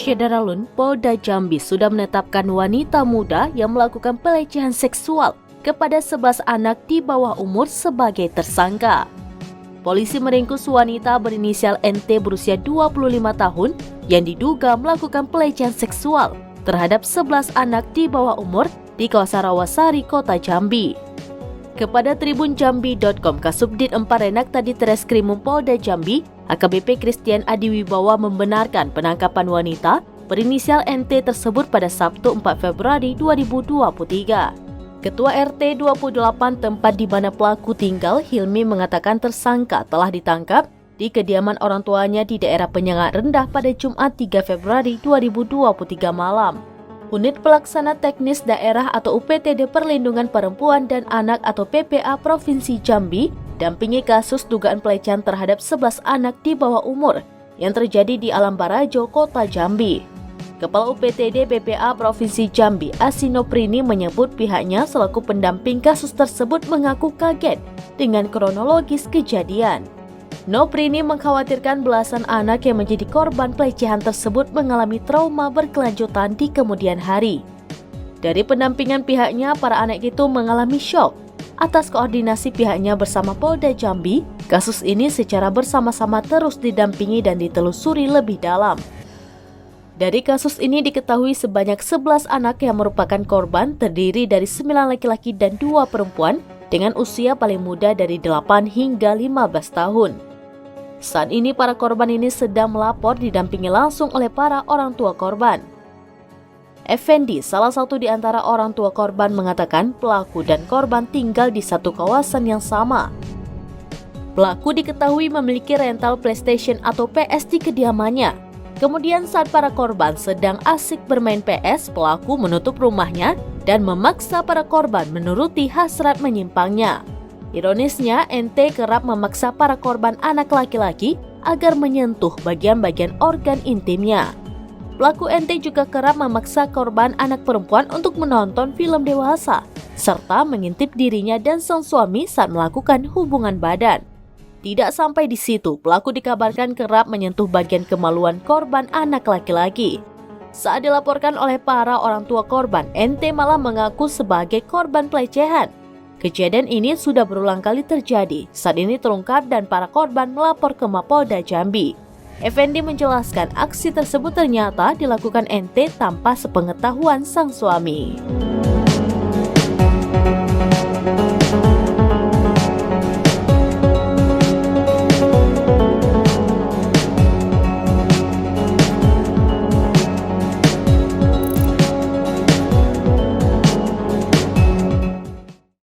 Syedaralun, Polda Jambi sudah menetapkan wanita muda yang melakukan pelecehan seksual kepada 11 anak di bawah umur sebagai tersangka. Polisi meringkus wanita berinisial NT berusia 25 tahun yang diduga melakukan pelecehan seksual terhadap 11 anak di bawah umur di kawasan Rawasari, Kota Jambi. Kepada tribunjambi.com, Kasubdit 4 Renakta Ditreskrimum Polda Jambi, AKBP Christian Adiwibawa membenarkan penangkapan wanita berinisial NT tersebut pada Sabtu 4 Februari 2023. Ketua RT 28 tempat di mana pelaku tinggal, Hilmi, mengatakan tersangka telah ditangkap di kediaman orang tuanya di daerah Penyengat Rendah pada Jumat 3 Februari 2023 malam. Unit Pelaksana Teknis Daerah atau UPTD Perlindungan Perempuan dan Anak atau PPA Provinsi Jambi dampingi kasus dugaan pelecehan terhadap 11 anak di bawah umur yang terjadi di Alam Barajo, Kota Jambi. Kepala UPTD PPA Provinsi Jambi, Asino Prini, menyebut pihaknya selaku pendamping kasus tersebut mengaku kaget dengan kronologis kejadian. Noprini mengkhawatirkan belasan anak yang menjadi korban pelecehan tersebut mengalami trauma berkelanjutan di kemudian hari. Dari pendampingan pihaknya, para anak itu mengalami syok. Atas koordinasi pihaknya bersama Polda Jambi, kasus ini secara bersama-sama terus didampingi dan ditelusuri lebih dalam. Dari kasus ini diketahui sebanyak 11 anak yang merupakan korban terdiri dari 9 laki-laki dan 2 perempuan dengan usia paling muda dari 8 hingga 15 tahun. Saat ini para korban ini sedang melapor didampingi langsung oleh para orang tua korban. Effendi, salah satu di antara orang tua korban, mengatakan pelaku dan korban tinggal di satu kawasan yang sama. Pelaku diketahui memiliki rental PlayStation atau PS di kediamannya. Kemudian saat para korban sedang asik bermain PS, pelaku menutup rumahnya dan memaksa para korban menuruti hasrat menyimpangnya. Ironisnya, NT kerap memaksa para korban anak laki-laki agar menyentuh bagian-bagian organ intimnya. Pelaku NT juga kerap memaksa korban anak perempuan untuk menonton film dewasa, serta mengintip dirinya dan sang suami saat melakukan hubungan badan. Tidak sampai di situ, pelaku dikabarkan kerap menyentuh bagian kemaluan korban anak laki-laki. Saat dilaporkan oleh para orang tua korban, NT malah mengaku sebagai korban pelecehan. Kejadian ini sudah berulang kali terjadi. Saat ini terungkap dan para korban melapor ke Mapolda Jambi. Effendi menjelaskan aksi tersebut ternyata dilakukan NT tanpa sepengetahuan sang suami.